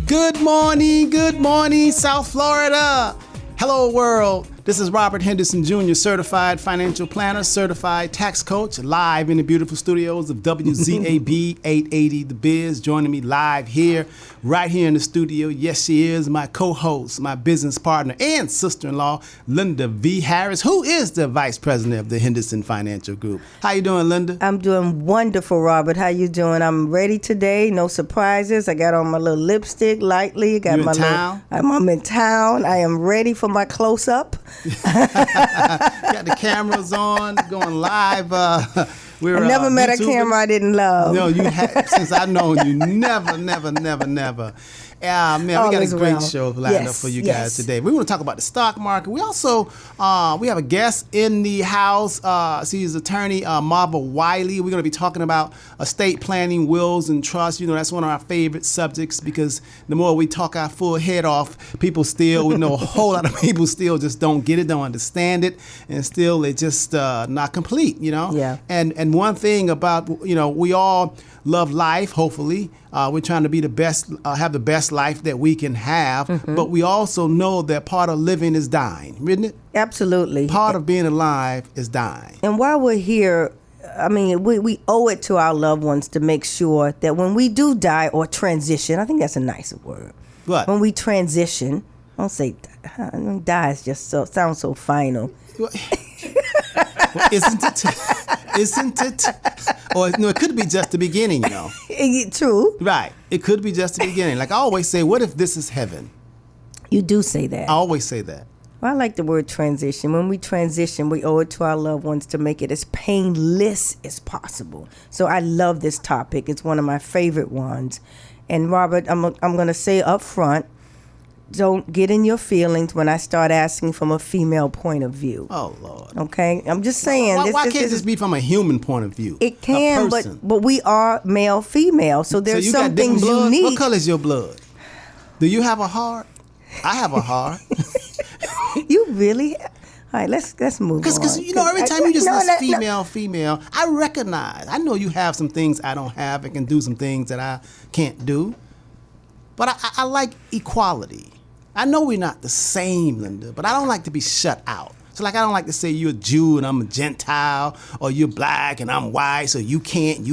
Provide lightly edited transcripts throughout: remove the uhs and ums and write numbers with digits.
Good morning, South Florida. Hello, world. This is Robert Henderson Jr., certified financial planner, certified tax coach, live in the beautiful studios of WZAB 880 The Biz. Joining me live here, right here in the studio. Yes, she is my co-host, my business partner, and sister-in-law, Lynda V. Harris, who is the vice president of the Henderson Financial Group. How you doing, Lynda? I'm doing wonderful, Robert. How you doing? I'm ready today. No surprises. I got on my little lipstick lightly. Got You in town? I'm in town. I am ready for my close-up. Got the cameras on, going live. I never met a camera I didn't love. No, you have, since I've known you, never. Yeah, man, we got a great show lined up for you guys today. We want to talk about the stock market. We also, we have a guest in the house. She's attorney Marva Wiley. We're going to be talking about estate planning, wills, and trusts. You know, that's one of our favorite subjects because the more we talk our full head off, people still, we know a whole lot of people still just don't get it, don't understand it, and still they just not complete, you know? Yeah. And one thing about, you know, we all love life, hopefully. We're trying to be the best, have the best life that we can have, but we also know that part of living is dying, isn't it? Absolutely. Part of being alive is dying. And while we're here, I mean, we owe it to our loved ones to make sure that when we do die or transition, I think that's a nicer word. What? When we transition, don't say die is just sounds so final. Well, isn't it? Or no, it could be just the beginning, you know. True. Right. It could be just the beginning. Like I always say, what if this is heaven? You do say that. I always say that. Well, I like the word transition. When we transition, we owe it to our loved ones to make it as painless as possible. So I love this topic. It's one of my favorite ones. And Robert, I'm going to say up front, don't get in your feelings when I start asking from a female point of view. Oh, Lord. Okay? I'm just saying. Why can't this be from a human point of view? It can, but we are male, female. So there's some things you need. What color is your blood? Do you have a heart? I have a heart. You really? All right, let's move on. Because you know, every time you just list female, I recognize. I know you have some things I don't have and can do some things that I can't do. But I like equality. I know we're not the same, Lynda, but I don't like to be shut out. So like I don't like to say you're a Jew and I'm a Gentile, or you're black and I'm white, so you can't.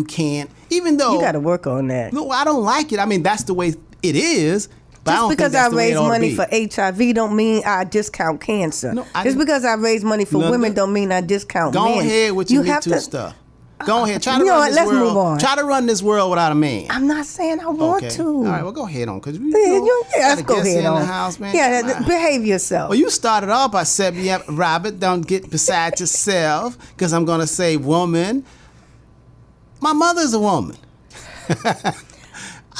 Even though you got to work on that. No, I don't like it. I mean, that's the way it is. But Just because I raise money for HIV don't mean I discount cancer. No, just because I raise money for women don't mean I discount men. Go ahead with your Me Too stuff. Go ahead. Try to run this world. Move on. Try to run this world without a man. I'm not saying I want to. All right, well, go ahead on. Because let's go ahead on. In the house, man. Yeah, behave yourself. Well, you started off by saying, yeah, Robert, don't get beside yourself, because I'm going to say woman. My mother's a woman.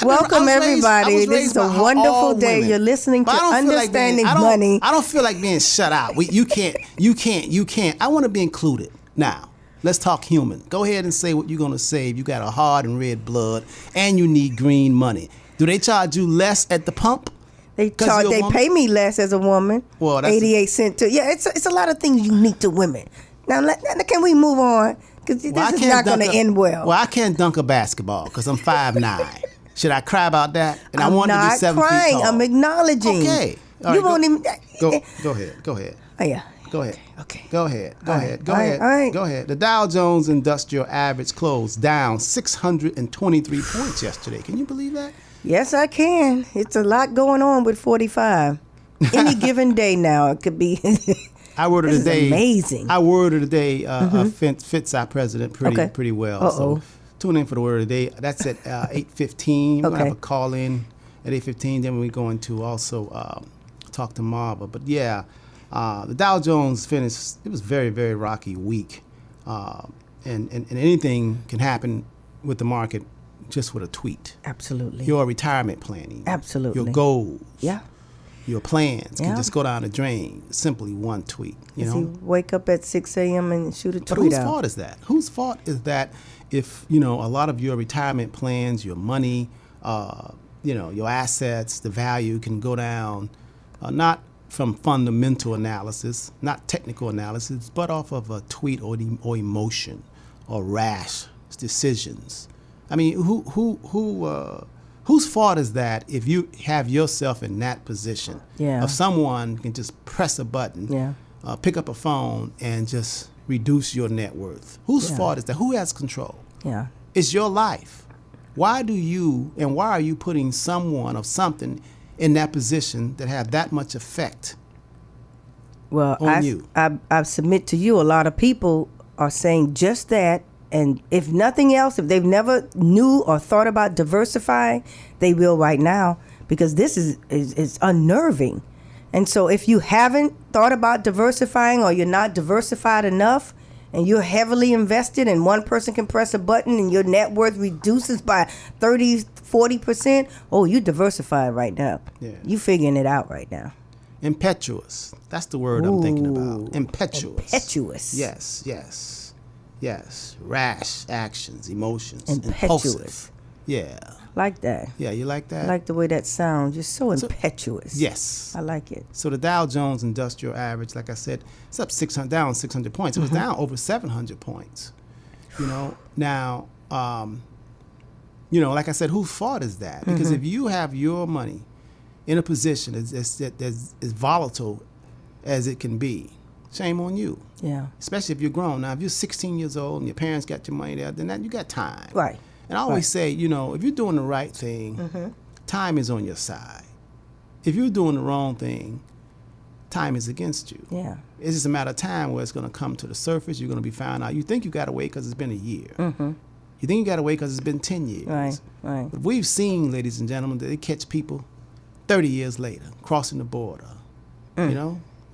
Welcome, everybody. This is a wonderful day. You're listening to Understanding Money. I don't feel like being shut out. You can't. I want to be included. Now, let's talk human. Go ahead and say what you're going to say. If you got a hard and red blood and you need green money. Do they charge you less at the pump? They pay me less as a woman. Well, that's 88 cents. It's a lot of things unique to women. Now, can we move on? Because this is not going to end well. Well, I can't dunk a basketball because I'm 5'9". Should I cry about that? And I want to be 7 feet tall. I'm acknowledging. Okay. Right, you won't even. Go ahead. Oh, yeah. Go ahead. Okay. Go ahead. All right. Go ahead. The Dow Jones Industrial Average closed down 623 points yesterday. Can you believe that? Yes, I can. It's a lot going on with 45. Any given day now, it could be. Our word of the day. Amazing. Our word of the day fits our president pretty well. Uh-oh. So tune in for the word of the day. That's at 8:15. We're going to have a call in at 8:15. Then we're going to also talk to Marva. But yeah, the Dow Jones finished. It was very, very rocky week. And anything can happen with the market just with a tweet. Absolutely. Your retirement planning. Absolutely. Your goals. Yeah. Your plans can just go down the drain. Simply one tweet. You wake up at 6 a.m. and shoot a tweet out. But whose fault is that? Whose fault is that if, a lot of your retirement plans, your money, your assets, the value can go down, not from fundamental analysis, not technical analysis, but off of a tweet or emotion or rash decisions. I mean, who Whose fault is that if you have yourself in that position of someone can just press a button, pick up a phone, and just reduce your net worth? Whose fault is that? Who has control? Yeah. It's your life. Why are you putting someone or something in that position that have that much effect on you? I submit to you, a lot of people are saying just that. And if nothing else, if they've never knew or thought about diversifying, they will right now, because this is unnerving. And so if you haven't thought about diversifying, or you're not diversified enough, and you're heavily invested, and one person can press a button and your net worth reduces by 30-40%, oh, you diversified right now. Yeah. You figuring it out right now. Impetuous. That's the word I'm thinking about. Impetuous. Impetuous. Yes. Rash actions, emotions. Impetuous. Impulsive. Yeah. Like that. Yeah, you like that? I like the way that sounds. You're so impetuous. Yes. I like it. So the Dow Jones Industrial Average, like I said, it's up down 600 points. It was down over 700 points. Now, like I said, whose fault is that? Because if you have your money in a position as volatile as it can be, shame on you. Yeah. Especially if you're grown. Now, if you're 16 years old and your parents got your money there, then you got time. Right. And I always say, if you're doing the right thing, time is on your side. If you're doing the wrong thing, time is against you. Yeah. It's just a matter of time where it's going to come to the surface. You're going to be found out. You think you got away because it's been a year. You think you got away because it's been 10 years. Right. But we've seen, ladies and gentlemen, that they catch people 30 years later crossing the border,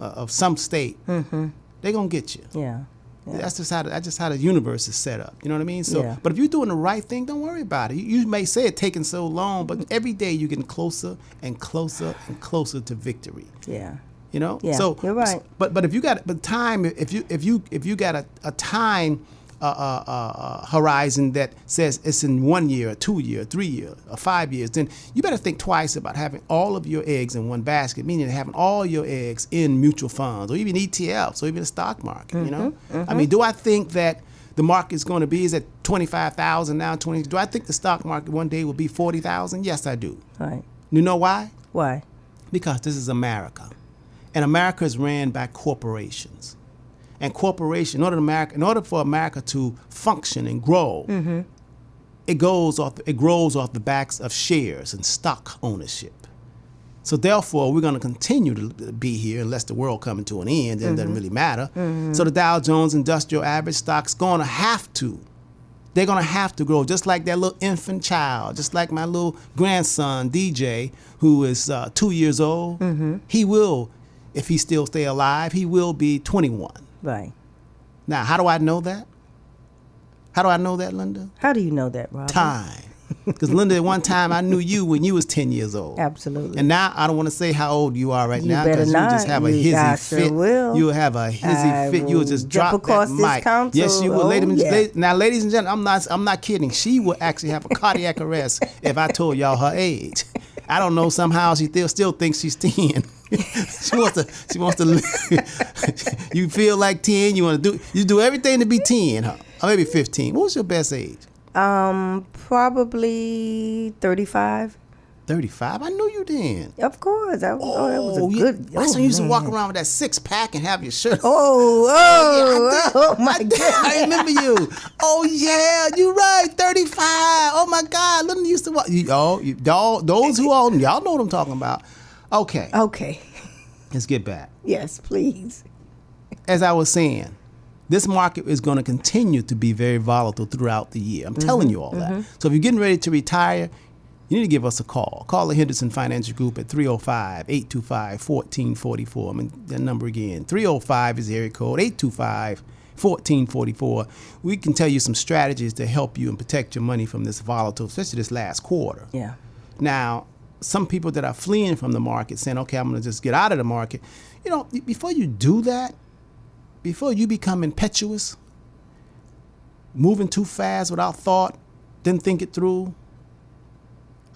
of some state. They're going to get you. Yeah. That's just how the universe is set up. You know what I mean? So, but if you're doing the right thing, don't worry about it. You may say it's taking so long, but every day you're getting closer and closer and closer to victory. Yeah. Yeah, so you're right. But if you got time, if you got a time horizon that says it's in 1 year, 2 year, 3 year, or 5 years, then you better think twice about having all of your eggs in one basket, meaning having all your eggs in mutual funds or even ETFs or even the stock market. I mean, do I think that the market's going to be is at 25,000 now? Do I think the stock market one day will be 40,000? Yes, I do. Right. You know why? Why? Because this is America, and America is ran by corporations. And in order for America to function and grow, it grows off the backs of shares and stock ownership. So therefore, we're going to continue to be here unless the world comes to an end, and it doesn't really matter. So the Dow Jones Industrial Average stock's going to have to. They're going to have to grow, just like that little infant child, just like my little grandson, DJ, who is 2 years old. He will, if he still stay alive, he will be 21. Right. Now, how do I know that? How do I know that, Lynda? How do you know that, Rob? Time. Because, Lynda, at one time I knew you when you was 10 years old. Absolutely. And now I don't want to say how old you are right now, because you just have a hizzy fit. Will. You'll have a hizzy fit. You'll just drop that mic. Yes, you will. Now, ladies and gentlemen, I'm not kidding. She will actually have a cardiac arrest if I told y'all her age. I don't know. Somehow she still thinks she's 10. She wants to. You feel like 10. You do everything to be 10, huh? Or maybe 15. What was your best age? Probably 35. 35? I knew you then. Of course. That was a good. That's when you used to walk around with that 6-pack and have your shirt. Oh my God. I remember you. Oh, yeah, you're right. 35. Oh, my God. Lynda used to walk. Those who own, y'all know what I'm talking about. Okay. Let's get back. Yes, please. As I was saying, this market is going to continue to be very volatile throughout the year. I'm telling you all that. So if you're getting ready to retire, you need to give us a call. Call the Henderson Financial Group at 305-825-1444. I mean, that number again. 305 is the area code, 825-1444. We can tell you some strategies to help you and protect your money from this volatile, especially this last quarter. Yeah. Now, some people that are fleeing from the market saying, okay, I'm going to just get out of the market. Before you do that, before you become impetuous, moving too fast without thought, didn't think it through,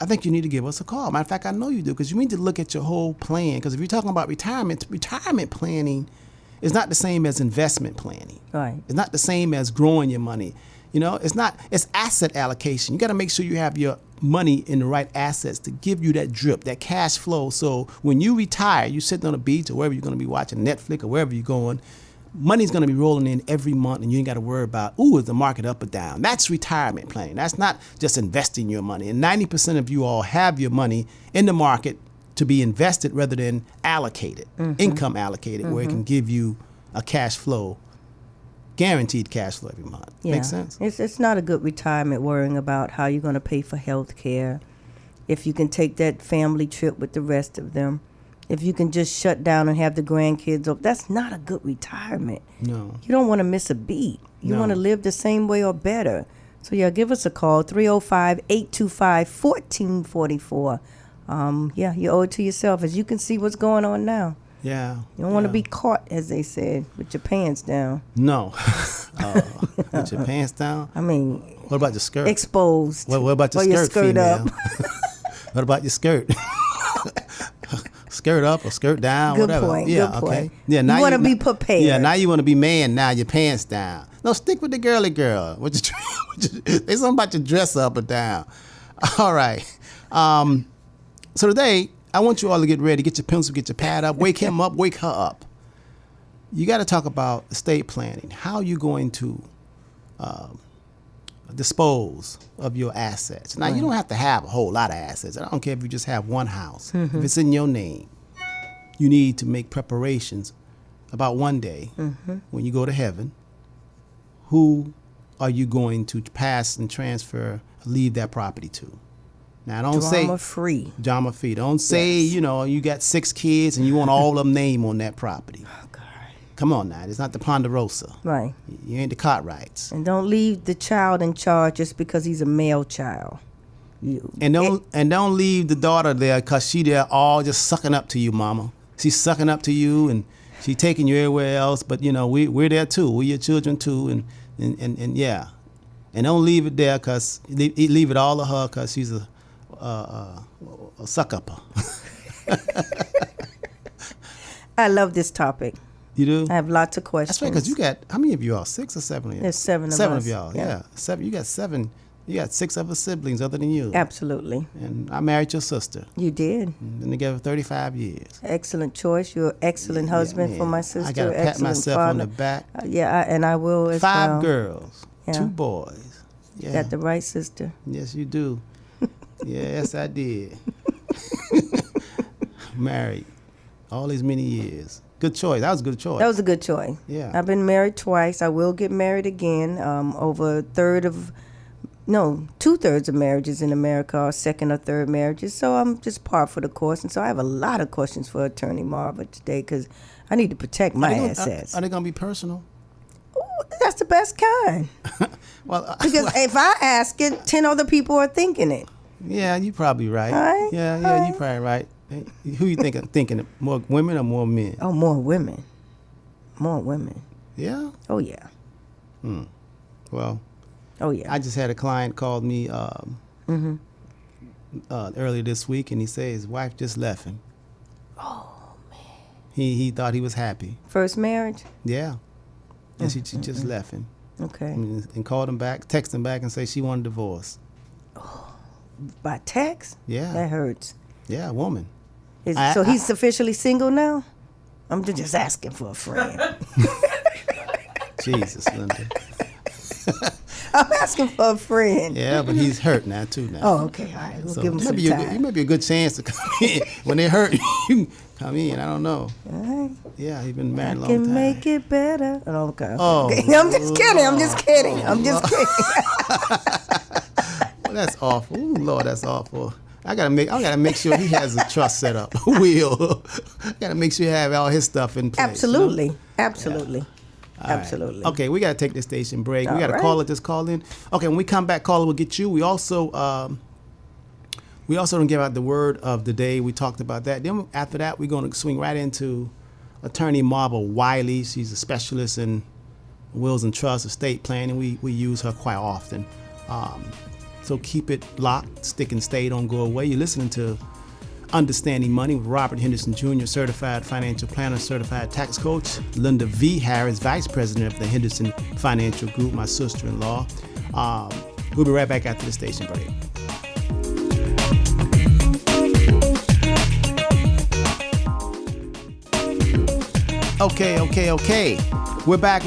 I think you need to give us a call. Matter of fact, I know you do, because you need to look at your whole plan. Because if you're talking about retirement planning is not the same as investment planning. Right. It's not the same as growing your money. It's asset allocation. You got to make sure you have your money in the right assets to give you that drip, that cash flow. So when you retire, you're sitting on the beach or wherever you're going to be watching Netflix or wherever you're going, money's going to be rolling in every month, and you ain't got to worry about, is the market up or down? That's retirement planning. That's not just investing your money. And 90% of you all have your money in the market to be invested rather than allocated, income allocated, where it can give you a cash flow, guaranteed cash flow every month. Yeah. Make sense? It's not a good retirement worrying about how you're going to pay for health care, if you can take that family trip with the rest of them, if you can just shut down and have the grandkids up. That's not a good retirement. No. You don't want to miss a beat. You want to live the same way or better. So, give us a call, 305-825-1444. You owe it to yourself, as you can see what's going on now. Yeah. You don't want to be caught, as they said, with your pants down. No. With your pants down? I mean, what about your skirt? Exposed. What about your skirt, female? What about your skirt? Skirt up or skirt down, good whatever. Point, yeah, good okay. point. Yeah, now you want to be prepared. Yeah, now you want to be man. Now your pants down. No, stick with the girly girl. There's something about your dress up or down. All right. So today, I want you all to get ready. Get your pencil, get your pad up. Wake him up, wake her up. You got to talk about estate planning. How are you going to dispose of your assets? Now, you don't have to have a whole lot of assets. I don't care if you just have one house. If it's in your name, you need to make preparations about one day when you go to heaven. Who are you going to pass and transfer, leave that property to? Now, don't say drama-free. Drama-free. Don't say, you got 6 kids and you want all of them name on that property. Oh, God. Come on now. It's not the Ponderosa. Right. You ain't the Cartwrights. And don't leave the child in charge just because he's a male child. And don't leave the daughter there because she there all just sucking up to you, mama. She's sucking up to you and she's taking you everywhere else. But, we're there too. We're your children too. And yeah. And don't leave it there because, leave it all to her because she's a suck-upper. I love this topic. You do? I have lots of questions. That's right, because you got, how many of you all? 6 or 7 of you? There's 7 of us. 7 of y'all, yeah. 7. You got 7. You got 6 other siblings other than you. Absolutely. And I married your sister. You did. Been together 35 years. Excellent choice. You're an excellent husband for my sister. I got to pat myself father. on the back. And I will as 5 well. girls, Yeah. 2 boys. Yeah. Got the right sister. Yes, you do. Yes, I did. Married all these many years. Good choice. That was a good choice. That was a good choice. Yeah. I've been married twice. I will get married again. Over 2/3 of marriages in America are second or third marriages. So I'm just par for the course. And so I have a lot of questions for Attorney Marva today because I need to protect my assets. Are they going to be personal? Ooh, that's the best kind. Well, Because if I ask it, 10 other people are thinking it. Yeah, you're probably right. Right? Yeah, Right. you're probably right. Who you thinking? More women or more men? Oh, more women. More women. Yeah? Oh, yeah. Well, Oh, yeah. I just had a client called me earlier this week, and he said his wife just left him. Oh, man. He thought he was happy. First marriage? Yeah. And she just left him. Okay. And called him back, texted him back and say she wanted a divorce. By text? Yeah. That hurts. Yeah, a woman. So he's officially single now? I'm just asking for a friend. Jesus, Lynda. I'm asking for a friend. Yeah, but he's hurt now, too, now. Oh, okay. All right. We'll give him some time. You may be a good chance to come in. When they're hurt, you can come in. I don't know. All right. Yeah, he's been married a long Can time. make it better. Oh, okay. Oh, okay. I'm just kidding. I'm just kidding. Well, that's awful. Ooh, Lord, that's awful. I gotta make sure he has a trust set up. Will. I gotta make sure he have all his stuff in place. Absolutely. You know? Absolutely. All Absolutely. Right. Okay, we gotta take this station break. We All got a right. caller just call in. Okay, when we come back, caller will get you. We also don't give out the word of the day. We talked about that. Then after that, we're gonna swing right into Attorney Marva Wiley. She's a specialist in wills and trusts, estate planning. We use her quite often. So keep it locked, stick and stay, don't go away. You're listening to Understanding Money with Robert Henderson Jr., certified financial planner, certified tax coach. Lynda V. Harris, vice president of the Henderson Financial Group, my sister-in-law. We'll be right back after the station break. Okay. We're back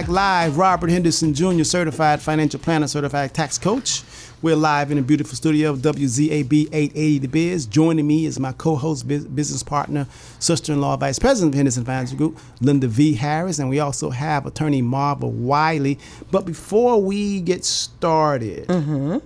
live. Robert Henderson Jr., certified financial planner, certified tax coach. We're live in a beautiful studio of WZAB 880 The Biz. Joining me is my co-host, business partner, sister-in-law, vice president of Henderson Financial Group, Lynda V. Harris, and we also have attorney Marva Wiley. But before we get started, I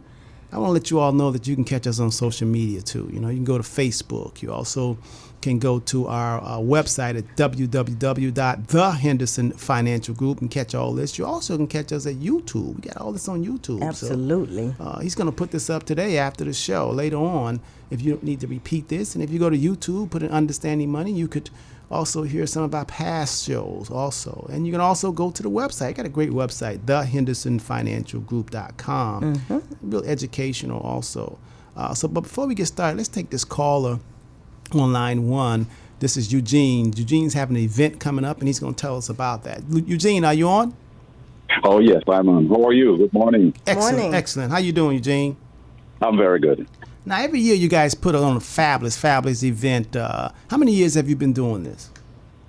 want to let you all know that you can catch us on social media too. You can go to Facebook. You also can go to our website at www.thehendersonfinancialgroup and catch all this. You also can catch us at YouTube. We got all this on YouTube. Absolutely. So, he's going to put this up today after the show. Later on, if you don't need to repeat this, and if you go to YouTube, put in Understanding Money, you could also hear some of our past shows also. And you can also go to the website. I got a great website, thehendersonfinancialgroup.com. Real educational also. But before we get started, let's take this caller on line 1. This is Eugene. Eugene's having an event coming up, and he's going to tell us about that. Eugene, are you on? Oh, yes, I'm on. How are you? Good morning. Excellent. How you doing, Eugene? I'm very good. Now, every year you guys put on a fabulous event. How many years have you been doing this?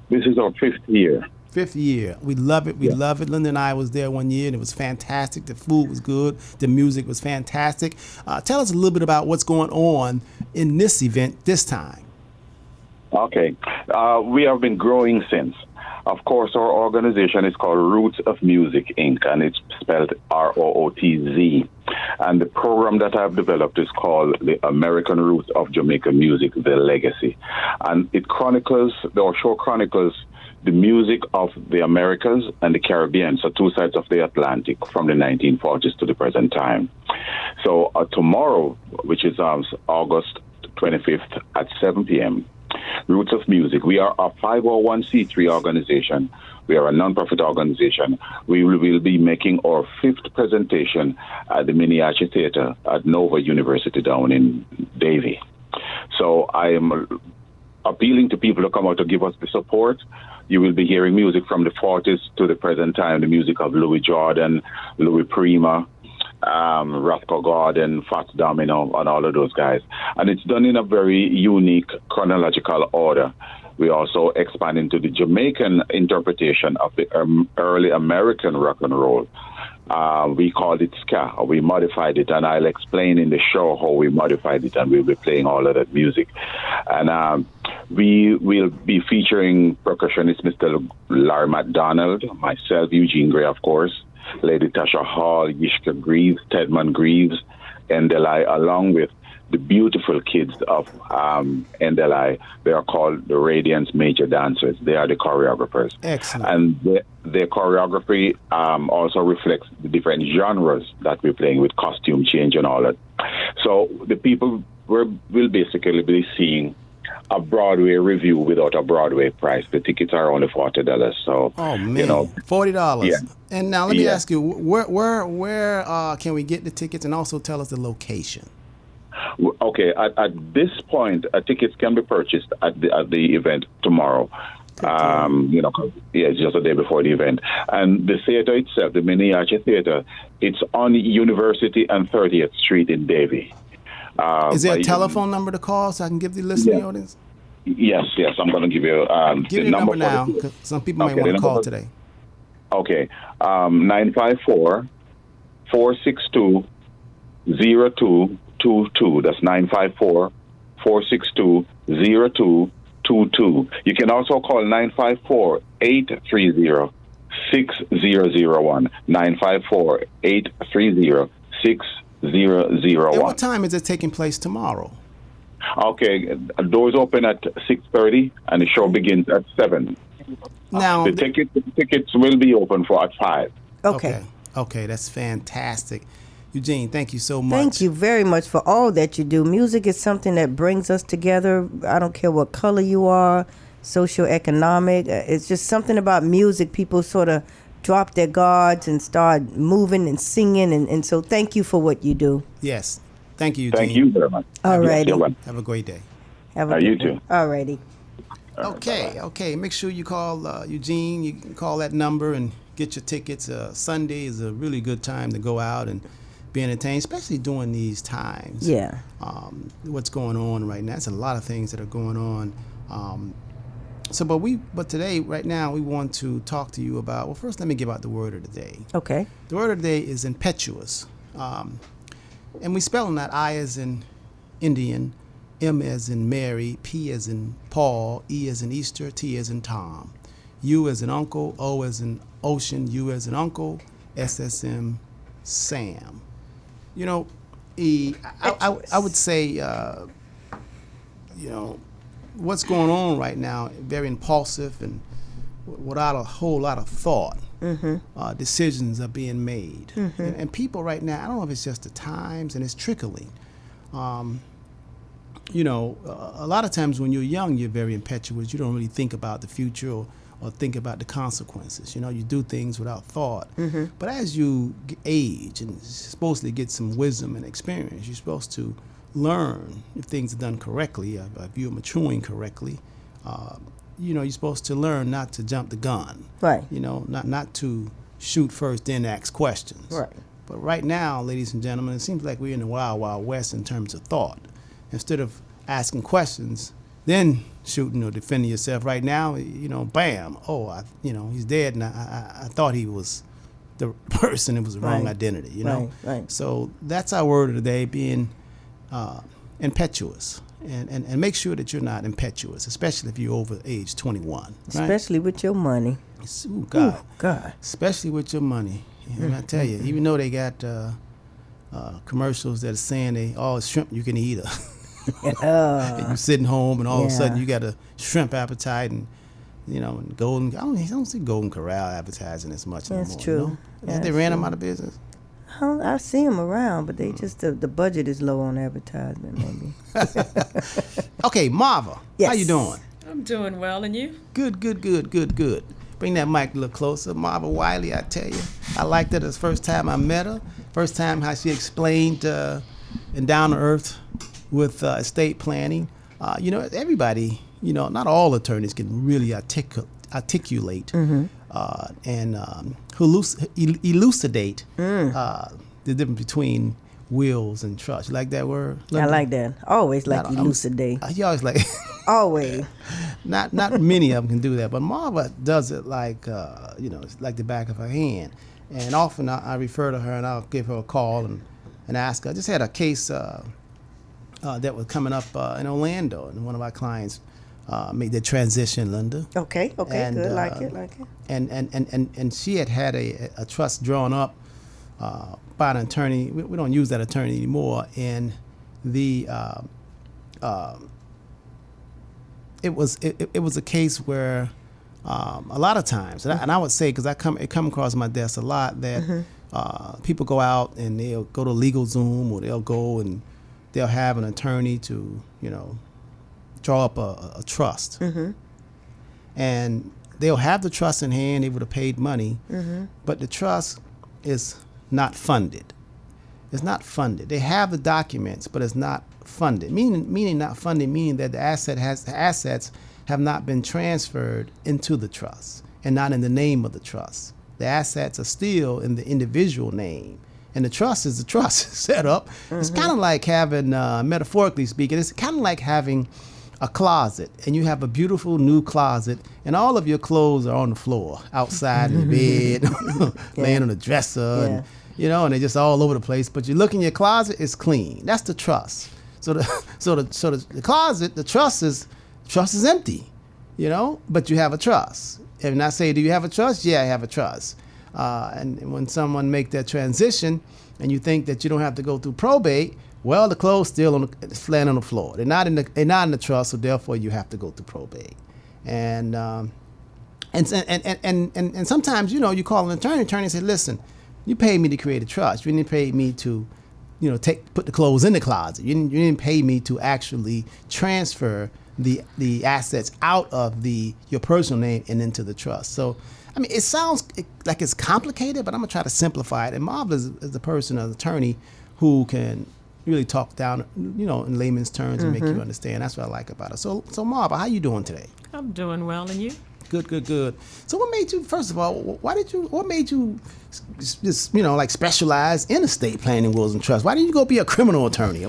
This is our 5th year. 5th year. We love it. Love it. Lynda and I was there one year, and it was fantastic. The food was good. The music was fantastic. Tell us a little bit about what's going on in this event this time. Okay. We have been growing since. Of course, our organization is called Roots of Music, Inc., and it's spelled ROOTZ. And the program that I've developed is called the American Roots of Jamaican Music, The Legacy. And our show chronicles the music of the Americas and the Caribbean, so two sides of the Atlantic from the 1940s to the present time. So tomorrow, which is August 25th at 7 p.m., Roots of Music. We are a 501c3 organization. We are a non-profit organization. We will be making our 5th presentation at the Miniature Theater at Nova University down in Davie. So I am appealing to people to come out to give us the support. You will be hearing music from the 40s to the present time, the music of Louis Jordan, Louis Prima, Rathco Garden, Fats Domino, and all of those guys. And it's done in a very unique chronological order. We also expand into the Jamaican interpretation of the early American rock and roll. We called it ska. We modified it, and I'll explain in the show how we modified it, and we'll be playing all of that music. And we will be featuring percussionist Mr. Larry McDonald, myself, Eugene Gray, of course, Lady Tasha Hall, Yishka Greaves, Tedman Greaves, Endelai, along with the beautiful kids of Endelai. They are called the Radiance Major Dancers. They are the choreographers. Excellent. And their choreography also reflects the different genres that we're playing with costume change and all that. So the people will basically be seeing a Broadway review without a Broadway price. The tickets are only $40. So, $40. Yeah. And now let me ask you, where can we get the tickets, and also tell us the location? Okay, at this point, tickets can be purchased at the event tomorrow. It's just a day before the event. And the theater itself, the Miniature Theater, it's on University and 30th Street in Davie. Is there a telephone number to call so I can give the listening audience? Yes. I'm going to give you give the number now, because some people might want to call today. Okay, 954-462-0222. That's 954-462-0222. You can also call 954-830-6001. 954-830-6001. And what time is it taking place tomorrow? Okay, doors open at 6:30 and the show begins at 7. Now the tickets will be open at 5. Okay, that's fantastic. Eugene, thank you so much. Thank you very much for all that you do. Music is something that brings us together. I don't care what color you are, socioeconomic. It's just something about music. People sort of drop their guards and start moving and singing. And so thank you for what you do. Yes. Thank you, Eugene. Thank you very much. All righty. Have a great day. You too. All righty. Okay. Make sure you call Eugene. You can call that number and get your tickets. Sunday is a really good time to go out and be entertained, especially during these times. Yeah. What's going on right now? There's a lot of things that are going on. But today, right now, we want to talk to you about, well, first let me give out the word of the day. Okay. The word of the day is impetuous. And we spell that I as in Indian, M as in Mary, P as in Paul, E as in Easter, T as in Tom. U as in uncle, O as in ocean, U as in uncle, S as in Sam. You know, I would say, what's going on right now, very impulsive and without a whole lot of thought. Decisions are being made. And people right now, I don't know if it's just the times and it's trickling. A lot of times when you're young, you're very impetuous. You don't really think about the future or think about the consequences. You do things without thought. But as you age and supposedly get some wisdom and experience, you're supposed to learn if things are done correctly, if you're maturing correctly. You're supposed to learn not to jump the gun. Right. Not to shoot first, then ask questions. Right. But right now, ladies and gentlemen, it seems like we're in the wild, wild west in terms of thought. Instead of asking questions, then shooting or defending yourself. Right now, bam, he's dead, and I thought he was the person. It was the wrong identity. Right. So that's our word of the day, being impetuous. And make sure that you're not impetuous, especially if you're over age 21. Right? Especially with your money. Ooh, God. Ooh, God. Especially with your money. And I tell you, even though they got commercials that are saying all the shrimp you can eat, and you're sitting home and all of a sudden you got a shrimp appetite and golden. I don't see Golden Corral advertising as much anymore. That's true. Have they ran them out of business? I see them around, but they just the budget is low on advertisement, maybe. Okay, Marva, yes. How you doing? I'm doing well, and you? Good. Bring that mic a little closer. Marva Wiley, I tell you, I liked it the first time I met her. First time how she explained and down to earth with estate planning. Everybody, not all attorneys can really articulate and elucidate the difference between wills and trusts. You like that word, Lynda? I like that. Always like elucidate. You always like. Always. Not many of them can do that, but Marva does it like it's like the back of her hand. And often I refer to her and I'll give her a call and ask her. I just had a case that was coming up in Orlando, and one of our clients made the transition, Lynda. Okay, and, good, like it. And she had a trust drawn up by an attorney. We don't use that attorney anymore, and it was a case where a lot of times, and I would say, because it come across my desk a lot, that people go out and they'll go to LegalZoom, or they'll go and they'll have an attorney to draw up a trust, and they'll have the trust in hand. They would have paid money, but the trust is not funded. It's not funded. They have the documents, but it's not funded. Meaning not funded, meaning that the assets have not been transferred into the trust and not in the name of the trust. The assets are still in the individual name, and the trust is the trust set up. It's kind of like having, metaphorically speaking, it's kind of like having a closet, and you have a beautiful new closet, and all of your clothes are on the floor, outside in the bed, laying on the dresser, and and they're just all over the place. But you look in your closet, it's clean. That's the trust. So the closet, the trust is empty, but you have a trust. And I say, do you have a trust? Yeah, I have a trust. And when someone make that transition, and you think that you don't have to go through probate, well, the clothes still laying on the floor. They're not in the trust, so therefore you have to go through probate. And sometimes you call an attorney and say, listen, you paid me to create a trust. You didn't pay me to put the clothes in the closet. You didn't pay me to actually transfer the assets out of your personal name and into the trust. So, I mean, it sounds like it's complicated, but I'm gonna try to simplify it. And Marva is the person, an attorney, who can really talk down, in layman's terms and make you understand. That's what I like about it. So Marva, how you doing today? I'm doing well, and you? Good. So what made you, first of all, what made you just, like specialize in estate planning, wills, and trusts? Why didn't you go be a criminal attorney?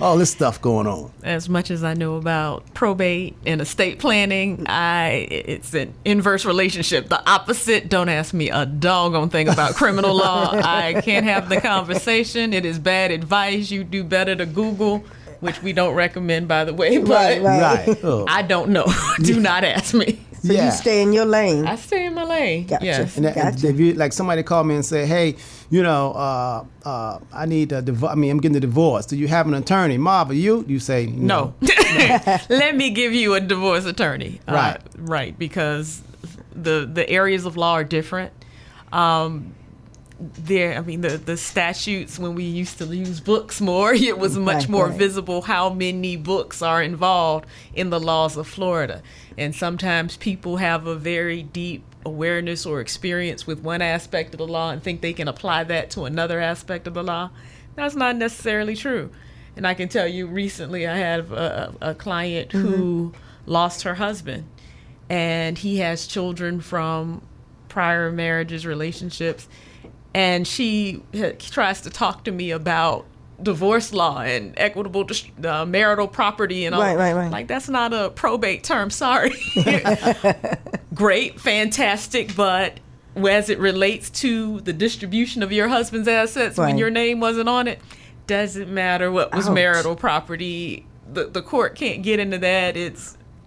All this stuff going on. As much as I know about probate and estate planning, it's an inverse relationship. The opposite. Don't ask me a doggone thing about criminal law. I can't have the conversation. It is bad advice. You do better to Google, which we don't recommend, by the way. But right. Oh. I don't know. Do not ask me. So you stay in your lane. I stay in my lane. Gotcha. Yes. And if you, like, somebody called me and say, hey, I need a divorce. I'm getting a divorce. Do you have an attorney? Marva, you say no. Let me give you a divorce attorney. Right. Right, because the areas of law are different. The statutes, when we used to use books more, it was much more visible how many books are involved in the laws of Florida. And sometimes people have a very deep awareness or experience with one aspect of the law and think they can apply that to another aspect of the law. That's not necessarily true. And I can tell you, recently I had a client who lost her husband, and he has children from prior marriages, relationships. And she tries to talk to me about divorce law and equitable marital property and all. Right. Like, that's not a probate term. Sorry. Great, fantastic, but as it relates to the distribution of your husband's assets when your name wasn't on it, doesn't matter what was marital property. The court can't get into that.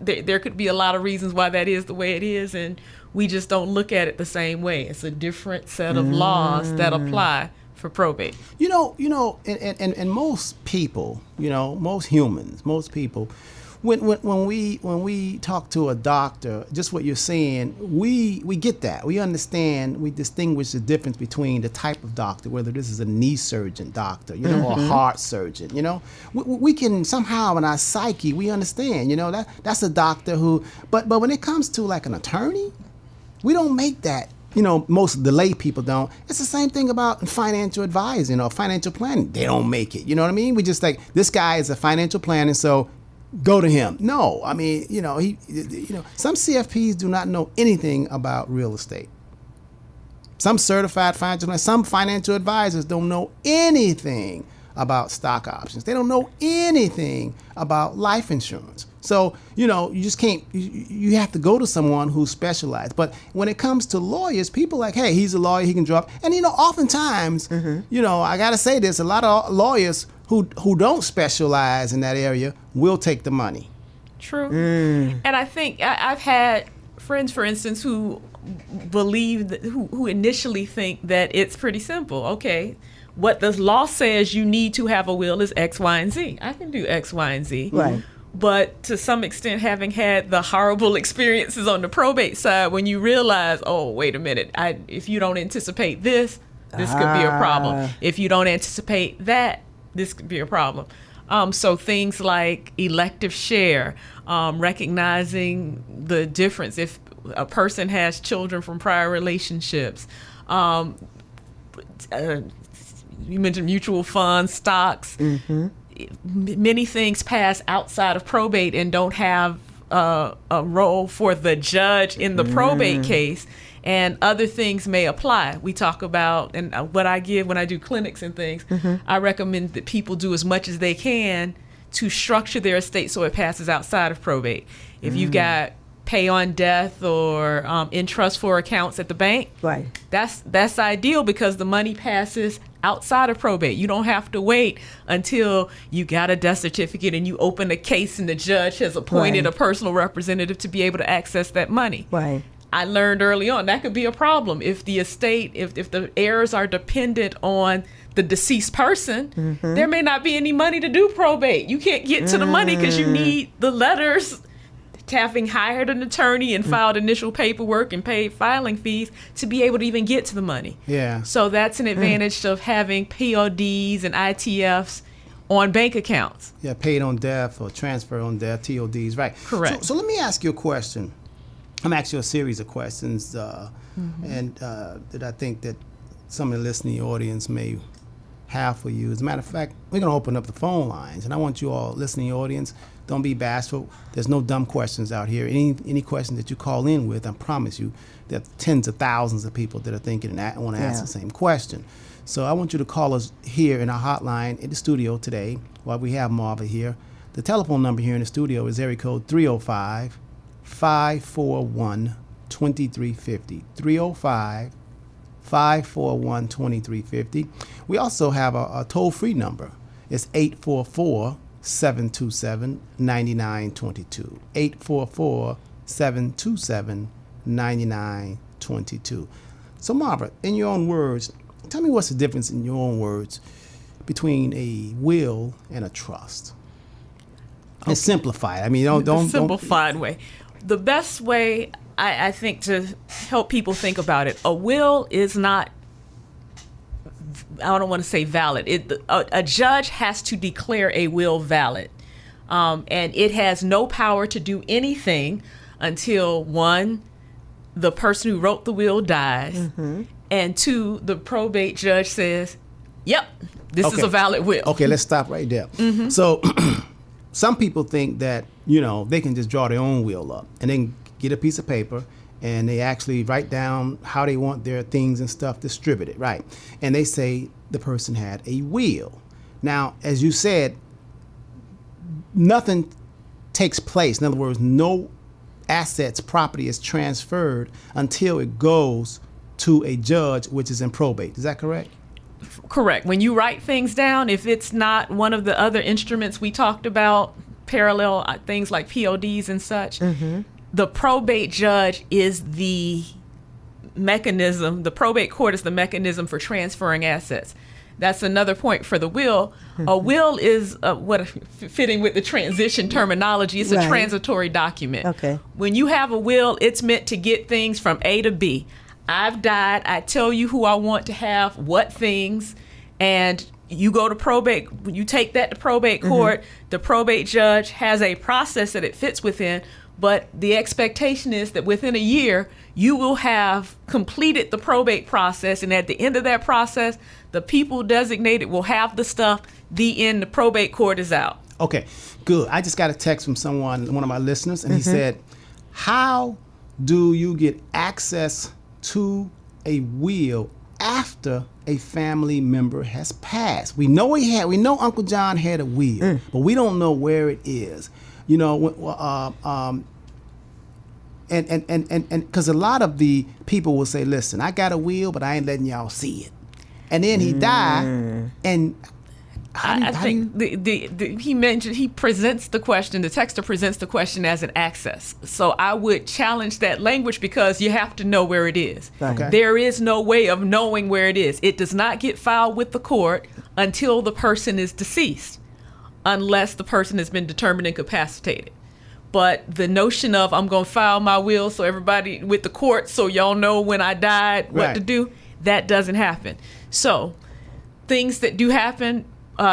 There could be a lot of reasons why that is the way it is, and we just don't look at it the same way. It's a different set of laws that apply for probate. And most people, most humans, most people, when we talk to a doctor, just what you're saying, we get that. We understand, we distinguish the difference between the type of doctor, whether this is a knee surgeon doctor, or a heart surgeon, We can somehow in our psyche, we understand, that's a doctor who, but when it comes to like an attorney, we don't make that. Most of the lay people don't. It's the same thing about financial advising or financial planning. They don't make it. You know what I mean? We just like, this guy is a financial planner, so go to him. No, some CFPs do not know anything about real estate. Some certified financial planners, some financial advisors don't know anything about stock options. They don't know anything about life insurance. So, you just can't, you have to go to someone who's specialized. But when it comes to lawyers, people like, hey, he's a lawyer, he can drop. And, oftentimes, I got to say this, a lot of lawyers who don't specialize in that area will take the money. True. And I think I've had friends, for instance, who believe, who initially think that it's pretty simple. Okay, what the law says you need to have a will is X, Y, and Z. I can do X, Y, and Z. Right. But to some extent, having had the horrible experiences on the probate side, when you realize, oh, wait a minute, if you don't anticipate this could be a problem. If you don't anticipate that, this could be a problem. So things like elective share, recognizing the difference if a person has children from prior relationships, you mentioned mutual funds, stocks. Many things pass outside of probate and don't have a role for the judge in the probate case, and other things may apply. We talk about, and what I give when I do clinics and things, I recommend that people do as much as they can to structure their estate so it passes outside of probate. If you've got pay on death or in trust for accounts at the bank, right, that's ideal because the money passes outside of probate. You don't have to wait until you got a death certificate and you open a case and the judge has appointed a personal representative to be able to access that money. Right. I learned early on that could be a problem if the estate, if the heirs are dependent on the deceased person, there may not be any money to do probate. You can't get to the money because you need the letters, having hired an attorney and filed initial paperwork and paid filing fees to be able to even get to the money. Yeah. So that's an advantage of having PODs and ITFs on bank accounts. Yeah, paid on death or transfer on death, TODs, right. Correct. So let me ask you a question. I'm going to ask you a series of questions and that I think that some of the listening audience may have for you. As a matter of fact, we're going to open up the phone lines, and I want you all, listening audience, don't be bashful. There's no dumb questions out here. Any questions that you call in with, I promise you, there are tens of thousands of people that are thinking and want to ask the same question. So I want you to call us here in our hotline in the studio today while we have Marva here. The telephone number here in the studio is area code 305-541-2350. 305-541-2350. We also have a toll-free number. It's 844-727-9922. 844-727-9922. So Marva, in your own words, tell me what's the difference in your own words between a will and a trust. And simplify it. I mean, don't simplified way. The best way I think to help people think about it, a will is not, I don't want to say valid. A judge has to declare a will valid. And it has no power to do anything until, one, the person who wrote the will dies, and two, the probate judge says, yep, this is a valid will. Okay, let's stop right there. So some people think that, they can just draw their own will up and then get a piece of paper and they actually write down how they want their things and stuff distributed, right? And they say the person had a will. Now, as you said, nothing takes place. In other words, no assets, property is transferred until it goes to a judge, which is in probate. Is that correct? Correct. When you write things down, if it's not one of the other instruments we talked about, parallel things like PODs and such, the probate judge is the mechanism, the probate court is the mechanism for transferring assets. That's another point for the will. A will is fitting with the transition terminology. It's a transitory document. Okay. When you have a will, it's meant to get things from A to B. I've died. I tell you who I want to have what things, and you go to probate. You take that to probate court. The probate judge has a process that it fits within, but the expectation is that within a year, you will have completed the probate process, and at the end of that process, the people designated will have the stuff. The end, the probate court is out. Okay, good. I just got a text from one of my listeners, and he said, how do you get access to a will after a family member has passed? We know Uncle John had a will, but we don't know where it is. And because a lot of the people will say, listen, I got a will, but I ain't letting y'all see it. And then he died, and I think he presents the question, the texter presents the question as an access. So I would challenge that language because you have to know where it is. Okay. There is no way of knowing where it is. It does not get filed with the court until the person is deceased, unless the person has been determined incapacitated. But the notion of I'm going to file my will so everybody with the court so y'all know when I died what to do, that doesn't happen. So things that do happen,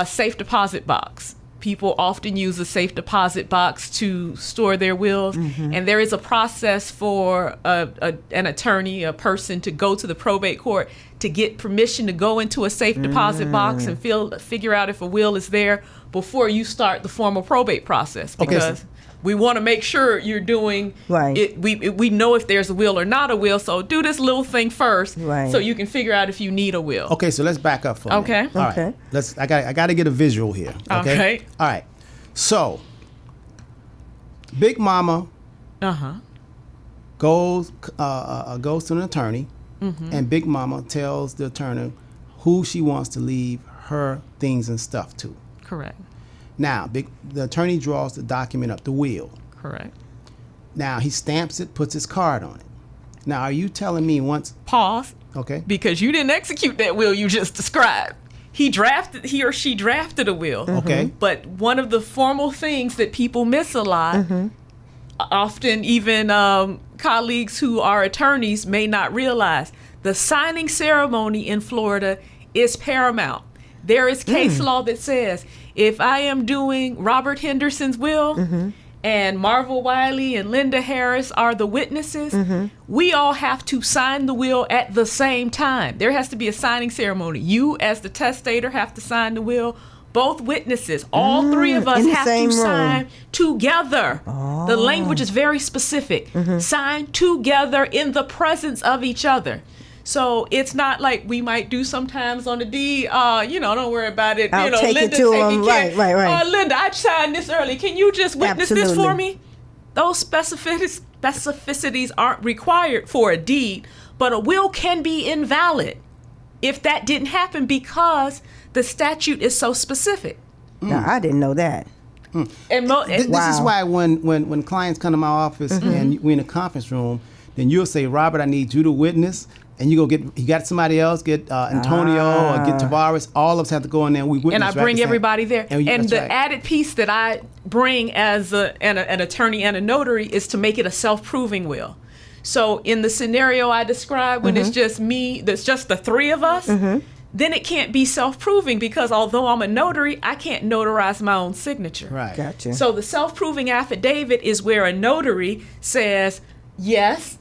safe deposit box. People often use a safe deposit box to store their wills. And there is a process for an attorney, a person, to go to the probate court to get permission to go into a safe deposit box and figure out if a will is there before you start the formal probate process. Because we want to make sure you're doing it. We know if there's a will or not a will, so do this little thing first so you can figure out if you need a will. Okay, so let's back up for a minute. All right. I got to get a visual here. Okay. All right. So, Big Mama goes to an attorney, and Big Mama tells the attorney who she wants to leave her things and stuff to. Correct. Now, the attorney draws the document up, the will. Correct. Now, he stamps it, puts his card on it. Now, are you telling me once... Pause. Okay. Because you didn't execute that will you just described. He or she drafted a will. Okay. But one of the formal things that people miss a lot, often even colleagues who are attorneys may not realize, the signing ceremony in Florida is paramount. There is case law that says, if I am doing Robert Henderson's will and Marva Wiley and Lynda Harris are the witnesses, we all have to sign the will at the same time. There has to be a signing ceremony. You, as the testator, have to sign the will. Both witnesses, all three of us have to sign together. Oh. The language is very specific. Sign together in the presence of each other. So it's not like we might do sometimes on the deed, don't worry about it. I'll take it to them. Right. Lynda, I signed this early. Can you just witness this for me? Those specificities aren't required for a deed, but a will can be invalid if that didn't happen because the statute is so specific. Now, I didn't know that. This is why when clients come to my office and we're in a conference room, then you'll say, Robert, I need you to witness. And you got somebody else, get Antonio or get Tavares. All of us have to go in there and we witness. And I bring everybody there. And the right. added piece that I bring as an attorney and a notary is to make it a self-proving will. So in the scenario I described, when it's just me, that's just the three of us, then it can't be self-proving because although I'm a notary, I can't notarize my own signature. Right. Gotcha. So the self-proving affidavit is where a notary says, yes,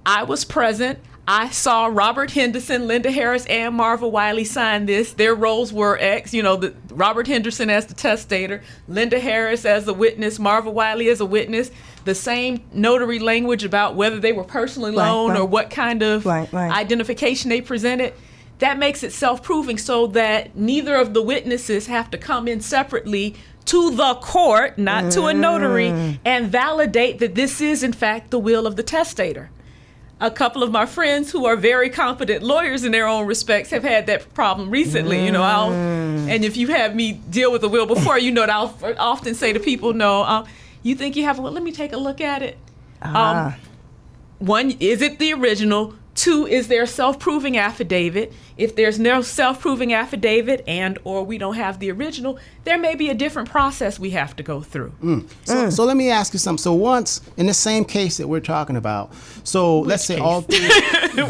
I was present. I saw Robert Henderson, Lynda Harris, and Marva Wiley sign this. Their roles were X, Robert Henderson as the testator, Lynda Harris as the witness, Marva Wiley as a witness. The same notary language about whether they were personally loaned or what kind of identification they presented. That makes it self-proving so that neither of the witnesses have to come in separately to the court, not to a notary, and validate that this is, in fact, the will of the testator. A couple of my friends who are very competent lawyers in their own respects have had that problem recently. And if you have me deal with a will before, that I'll often say to people, no, you think you have a will? Let me take a look at it. One, is it the original? Two, is there a self-proving affidavit? If there's no self-proving affidavit and or we don't have the original, there may be a different process we have to go through. So let me ask you something. So once, in the same case that we're talking about, so let's say all three.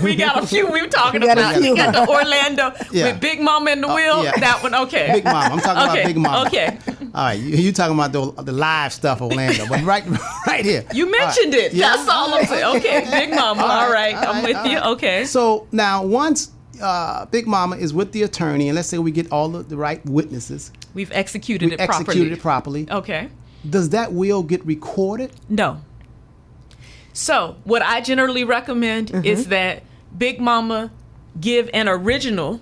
We got a few we were talking about. We got the Orlando with Big Mama in the wheel. Yeah. That one, okay. Big Mama. I'm talking about Big Mama. Okay. All right, you talking about the live stuff, Orlando, but right here. You mentioned it. Yeah. That's all I'm saying. Okay, Big Mama. All right. I'm with you. Okay. So now once Big Mama is with the attorney, and let's say we get all the right witnesses. We've executed it properly. Okay. Does that will get recorded? No. So what I generally recommend is that Big Mama give an original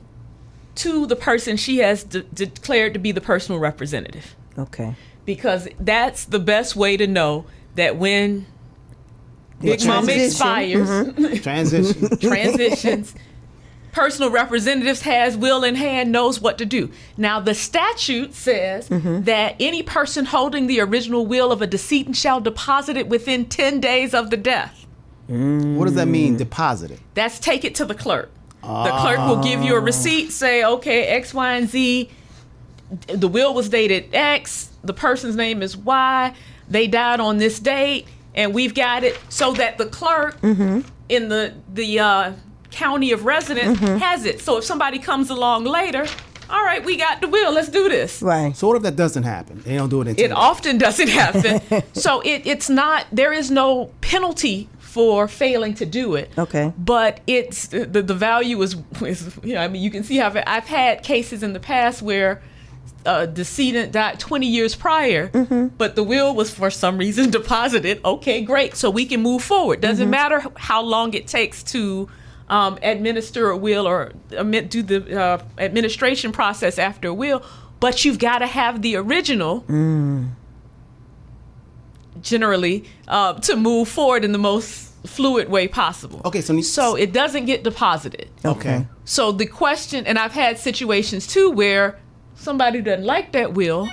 to the person she has declared to be the personal representative. Okay. Because that's the best way to know that when Big Mama expires, transitions, personal representatives has will in hand, knows what to do. Now, the statute says that any person holding the original will of a decedent shall deposit it within 10 days of the death. What does that mean, deposit it? That's take it to the clerk. The clerk will give you a receipt, say, okay, X, Y, and Z. The will was dated X. The person's name is Y. They died on this date, and we've got it so that the clerk in the county of residence has it. So if somebody comes along later, all right, we got the will. Let's do this. Right. So what if that doesn't happen? They don't do it. It often doesn't happen. So it's not. There is no penalty for failing to do it. Okay. But it's the value is you can see how I've had cases in the past where a decedent died 20 years prior, but the will was for some reason deposited. Okay, great. So we can move forward. Doesn't matter how long it takes to administer a will or do the administration process after a will, but you've got to have the original generally to move forward in the most fluid way possible. Okay, so it doesn't get deposited. Okay. So the question, and I've had situations too where somebody who doesn't like that will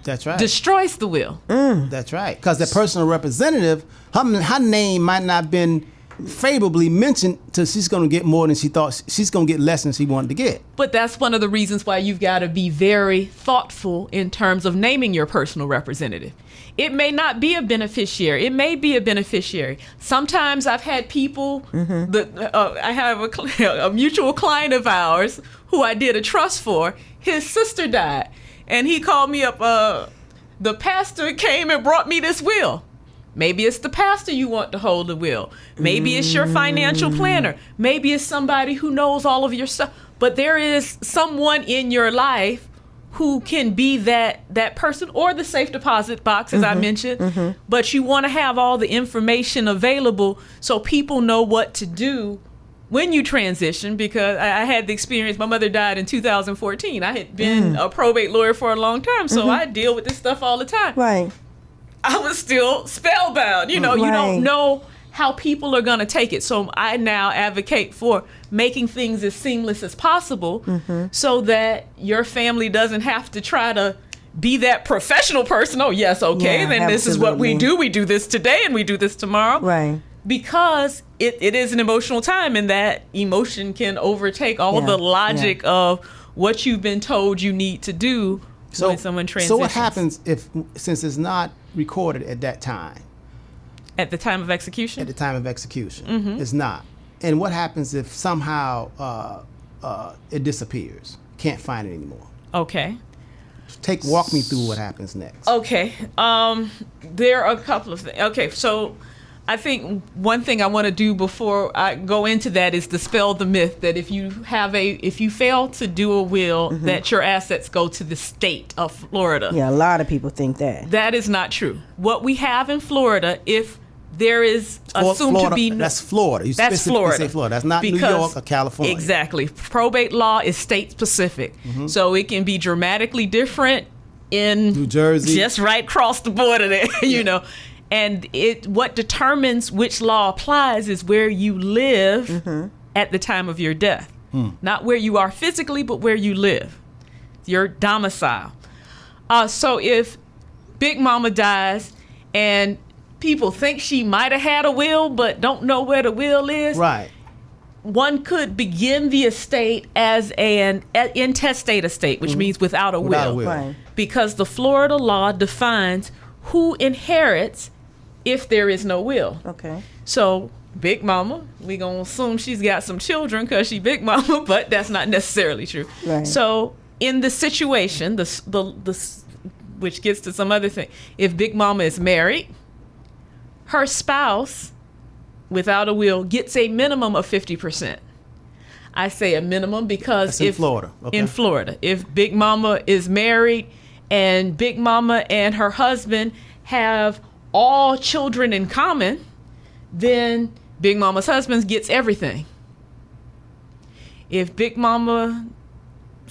that's right. destroys the will. That's right. Because the personal representative, her name might not have been favorably mentioned, so she's going to get more than she thought. She's going to get less than she wanted to get. But that's one of the reasons why you've got to be very thoughtful in terms of naming your personal representative. It may not be a beneficiary. It may be a beneficiary. Sometimes I've had people, I have a mutual client of ours who I did a trust for. His sister died, and he called me up the pastor came and brought me this will. Maybe it's the pastor you want to hold the will. Maybe it's your financial planner. Maybe it's somebody who knows all of your stuff. But there is someone in your life who can be that person, or the safe deposit box, as I mentioned. But you want to have all the information available so people know what to do when you transition, because I had the experience. My mother died in 2014. I had been a probate lawyer for a long time, so I deal with this stuff all the time. Right. I was still spellbound. You know, you don't know how people are going to take it. So I now advocate for making things as seamless as possible so that your family doesn't have to try to be that professional person. Oh, yes, okay, then this is what we do. We do this today and we do this tomorrow. Right. Because it is an emotional time, and that emotion can overtake all the logic of what you've been told you need to do when someone transitions. So what happens since it's not recorded at that time? At the time of execution? At the time of execution. It's not. And what happens if somehow it disappears? Can't find it anymore? Okay. Walk me through what happens next. Okay. There are a couple of things. Okay, so I think one thing I want to do before I go into that is dispel the myth that if you fail to do a will, that your assets go to the state of Florida. Yeah, a lot of people think that. That is not true. What we have in Florida, if there is assumed Florida, to be that's Florida. You that's Florida. Say Florida. That's not New York or California. Exactly. Probate law is state specific, so it can be dramatically different in New Jersey, just right across the border there. You know. And what determines which law applies is where you live at the time of your death. Not where you are physically, but where you live, your domicile. So if Big Mama dies and people think she might have had a will but don't know where the will is, right, one could begin the estate as an intestate estate, which means without a will. Right. Because the Florida law defines who inherits if there is no will. Okay. So Big Mama, we gonna assume she's got some children because she Big Mama, but that's not necessarily true. Right. So in the situation, the which gets to some other thing, if Big Mama is married, her spouse, without a will, gets a minimum of 50%. I say a minimum because that's in Florida. Okay. In Florida, if Big Mama is married and Big Mama and her husband have all children in common, then Big Mama's husband gets everything. If Big Mama's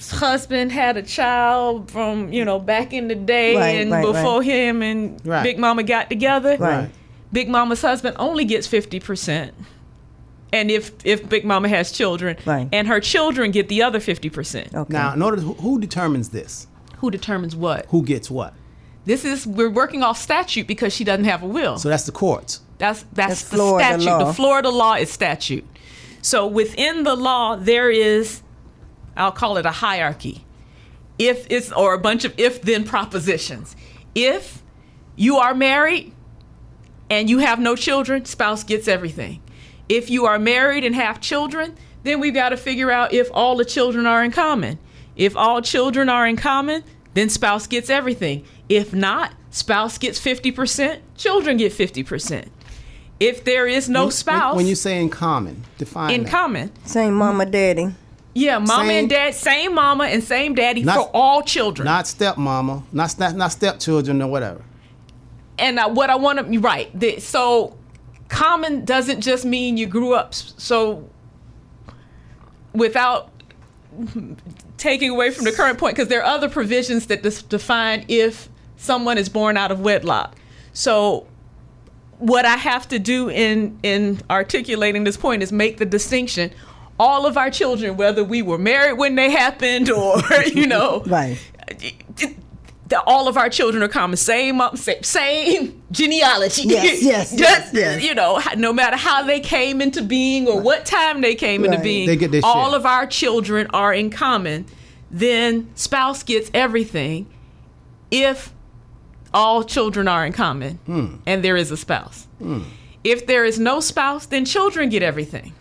husband had a child from, back in the day before him and Big Mama got together, Big Mama's husband only gets 50%. And if Big Mama has children, and her children get the other 50%. Okay. Now, who determines this? Who determines what? Who gets what? We're working off statute because she doesn't have a will. So that's the courts. That's the Florida statute. Law. The Florida law is statute. So within the law, there is, I'll call it a hierarchy. Or a bunch of if-then propositions. If you are married and you have no children, spouse gets everything. If you are married and have children, then we've got to figure out if all the children are in common. If all children are in common, then spouse gets everything. If not, spouse gets 50%, children get 50%. If there is no spouse... When you say in common, define in that. common. Same mama, daddy. Yeah, mama and dad, same mama and same daddy for all children. Not stepmama, not stepchildren or whatever. And what I want to... So common doesn't just mean you grew up. So without taking away from the current point, because there are other provisions that define if someone is born out of wedlock. So what I have to do in articulating this point is make the distinction. All of our children, whether we were married when they happened or, right. All of our children are common. Same genealogy. Yes. No matter how they came into being or what time they came into being, all of our children are in common. Then spouse gets everything if all children are in common and there is a spouse. If there is no spouse, then children get everything.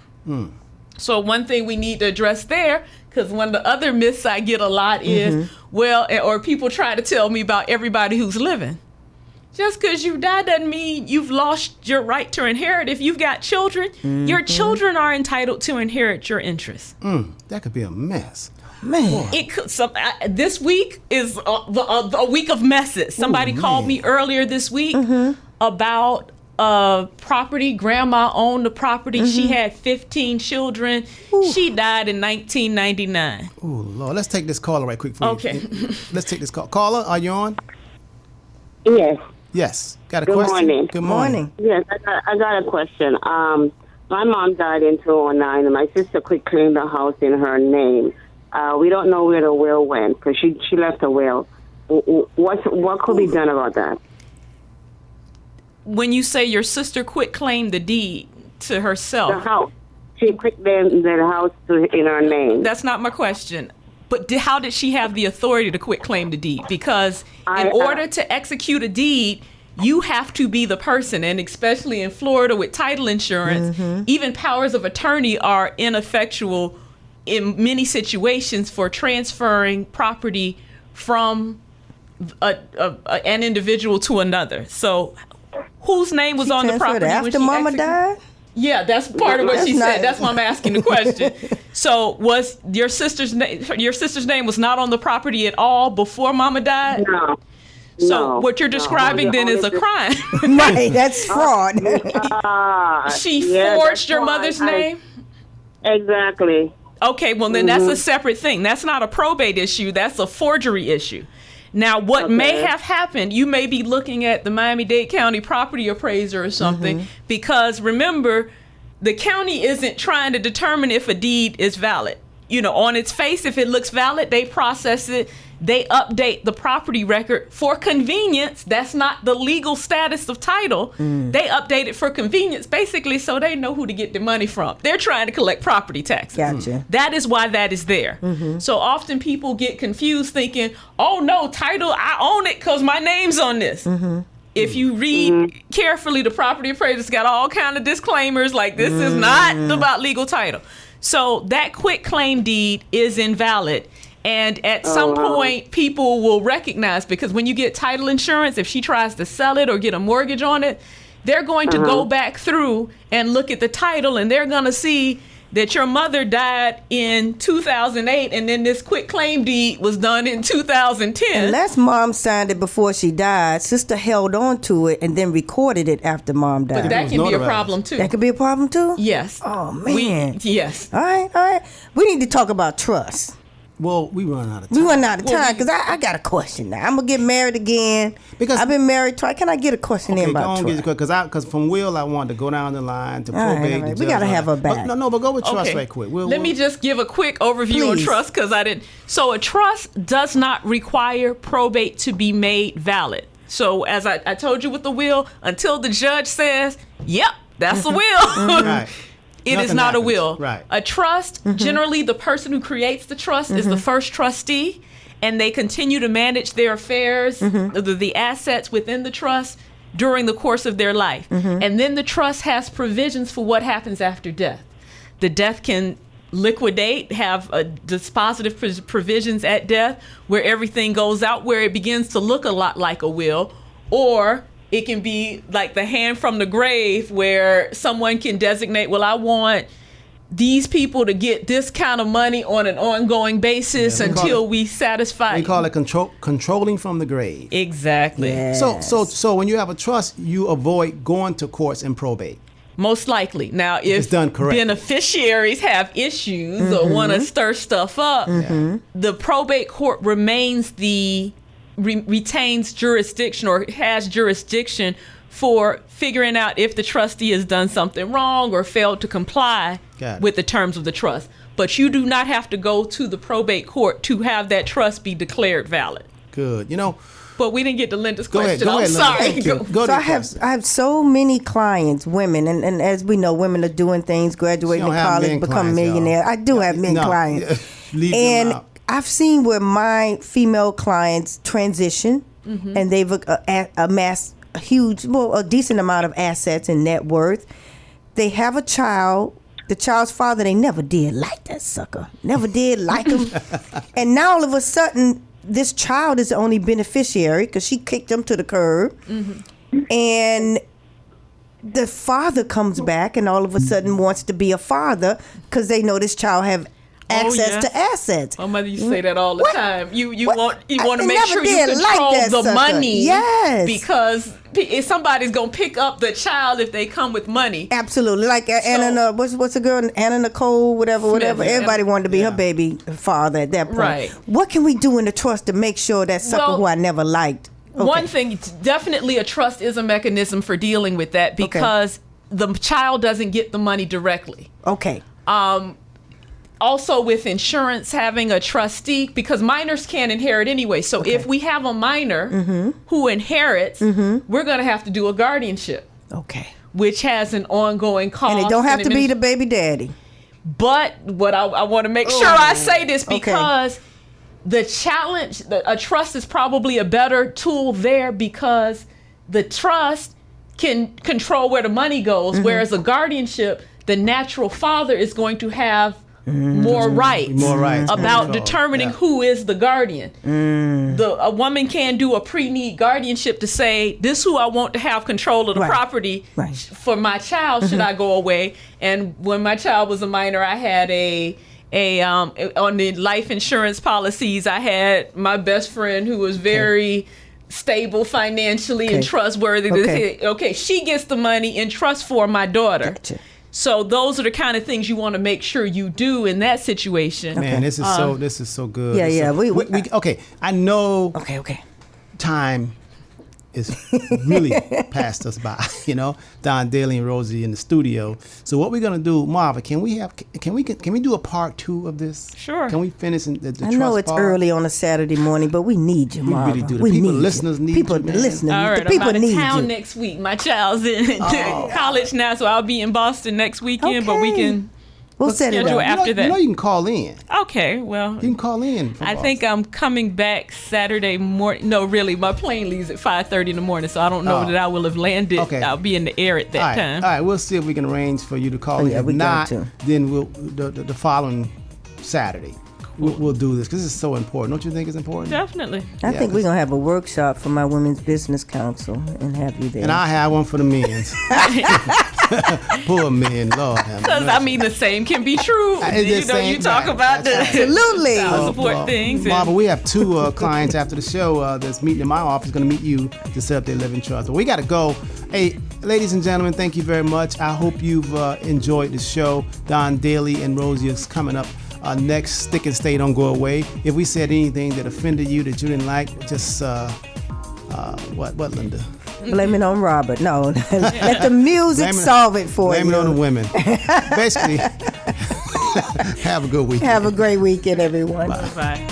So one thing we need to address there, Because one of the other myths I get a lot is, or people try to tell me about everybody who's living. Just because you die doesn't mean you've lost your right to inherit. If you've got children, your children are entitled to inherit your interest. That could be a mess. Man. It could. This week is a week of messes. Somebody called me earlier this week about property. Grandma owned the property. She had 15 children. She died in 1999. Oh, Lord. Let's take this caller right quick for you. Okay. Let's take this call. Caller, are you on? Yes. Yes. Got a Good question? morning. Good morning. Yes, I got a question. My mom died in 2009, and my sister quit claiming the house in her name. We don't know where the will went because she left a will. What could be done about that? When you say your sister quit claim the deed to herself, The house. She quit the house in her name. that's not my question. But how did she have the authority to quit claim the deed? Because in order to execute a deed, you have to be the person. And especially in Florida with title insurance, even powers of attorney are ineffectual in many situations for transferring property from an individual to another. So whose name was on the property when after she Mama executed? died? Yeah, that's part of what That's she not- said. That's why I'm asking the question. So was your sister's name? Your sister's name was not on the property at all before Mama died. No. So No. what you're describing then is a crime. Right, that's fraud. She Yeah, forged that's your why mother's name. Exactly. Okay, well then that's a separate thing. That's not a probate issue. That's a forgery issue. Now, what may have happened, you may be looking at the Miami-Dade County property appraiser or something, because remember, the county isn't trying to determine if a deed is valid. You know, on its face, if it looks valid, they process it. They update the property record for convenience. That's not the legal status of title. They update it for convenience, basically, so they know who to get the money from. They're trying to collect property taxes. Gotcha. That is why that is there. So often people get confused thinking, oh no, title, I own it because my name's on this. If you read carefully, the property appraiser's got all kind of disclaimers like this is not about legal title. So that quit claim deed is invalid. And at some point, people will recognize, because when you get title insurance, if she tries to sell it or get a mortgage on it, they're going to go back through and look at the title, and they're going to see that your mother died in 2008, and then this quit claim deed was done in 2010. Unless Mom signed it before she died, sister held on to it and then recorded it after Mom died. But that was can be a notarized. problem too. That could be a problem too? Yes. Oh, man. Yes. All right. We need to talk about trust. Well, we run out of We time. run out of time because I got a question now. I'm going to get married again. Because- I've been married twice. Can I get a question in about trust? Because from Will, I wanted to go down the line to All right, probate. all right. to We gotta judge, have all her that. back. But go with trust Okay. right quick. Let me just give a quick overview on Please. trust, because I didn't. So a trust does not require probate to be made valid. So as I told you with the will, until the judge says, yep, that's a will. Right. It is Nothing not happens. a will. Right. A trust, generally the person who creates the trust is the first trustee, and they continue to manage their affairs, the assets within the trust during the course of their life. And then the trust has provisions for what happens after death. The death can liquidate, have dispositive provisions at death where everything goes out, where it begins to look a lot like a will, or it can be like the hand from the grave where someone can designate, well, I want these people to get this kind of money on an ongoing basis until we satisfy. We call it controlling from the grave. Exactly. Yes. So when you have a trust, you avoid going to courts and probate. Most likely. Now, if it's done correctly. beneficiaries have issues or want to stir stuff up, the probate court remains retains jurisdiction or has jurisdiction for figuring out if the trustee has done something wrong or failed to comply with the terms of the trust. But you do not have to go to the probate court to have that trust be declared valid. Good. But we didn't get to Lynda's Go ahead. question. Go I'm ahead, Lynda. sorry. Thank you. Go to So your question. I have so many clients, women, and as we know, women are doing things, graduating She to don't have college, men become clients, millionaire. y'all. I do have men No. clients. Leave them And out. I've seen where my female clients transition and they've amassed a decent amount of assets and net worth. They have a child the child's father, they never did like that sucker. Never did like him. And now all of a sudden, this child is the only beneficiary because she kicked him to the curb. And the father comes back and all of a sudden wants to be a father because they know this child have access to assets. My mother used to say that all the time. You want to make sure you control like the money. Yes. Because if somebody's gonna pick up the child if they come with money. Absolutely. Like Anna, what's the girl, Anna Nicole, whatever. Everybody wanted to be her baby father at that point. Right. What can we do in the trust to make sure that sucker who I never liked? Okay. One thing, definitely a trust is a mechanism for dealing with that because the child doesn't get the money directly. Okay. Also with insurance, having a trustee, because minors can't inherit anyway. So if we have a minor who inherits, we're going to have to do a guardianship. Okay. Which has an ongoing cost. And it don't have to be the baby daddy. But what I want to make sure I say this because the challenge, a trust is probably a better tool there because the trust can control where the money goes, whereas a guardianship, the natural father is going to have more rights about determining who is the guardian. A woman can do a pre-need guardianship to say, this who I want to have control of the property for my child should I go away. And when my child was a minor, I had on the life insurance policies, I had my best friend who was very stable financially and trustworthy. Okay, she gets the money in trust for my daughter. Gotcha. So those are the kind of things you want to make sure you do in that situation. Man, this is so good. Yeah. We I know. Okay. Time is really passed us by. Don Daly and Rosie in the studio. So what we're gonna do, Marva? Can we do a part 2 of this? Sure. Can we finish the trust I know it's part? early on a Saturday morning, but we need you, Marva. We really do. Listeners need you, man. All right, people I'm out of need town you. next week. My child's in college now, so I'll be in Boston next weekend. But we can. We'll set it up. After that. You can call in. Okay, well. You can call in. I think I'm coming back Saturday morning. No, really, my plane leaves at 5:30 in the morning, so I don't know that I will have landed. Okay. I'll be in the air at that time. All right, we'll see if we can arrange for you to call in. If not, then we'll the following Saturday. We'll do this because it's so important. Don't you think it's important? Definitely. I think we're going to have a workshop for my Women's Business Council and have you there. And I have one for the men's. Poor men, Lord have mercy. Because, the same can be true. You talk about the absolutely support things. Marva, we have 2 clients after the show that's meeting in my office, going to meet you to set up their living trust. But we got to go. Hey, ladies and gentlemen, thank you very much. I hope you've enjoyed the show. Don Daly and Rosie is coming up next. Stick and stay, don't go away. If we said anything that offended you, that you didn't like, just what, Lynda? Blame it on Robert. No, let the music solve it for you. Blame it on the women. Basically, have a good weekend. Have a great weekend, everyone. Bye.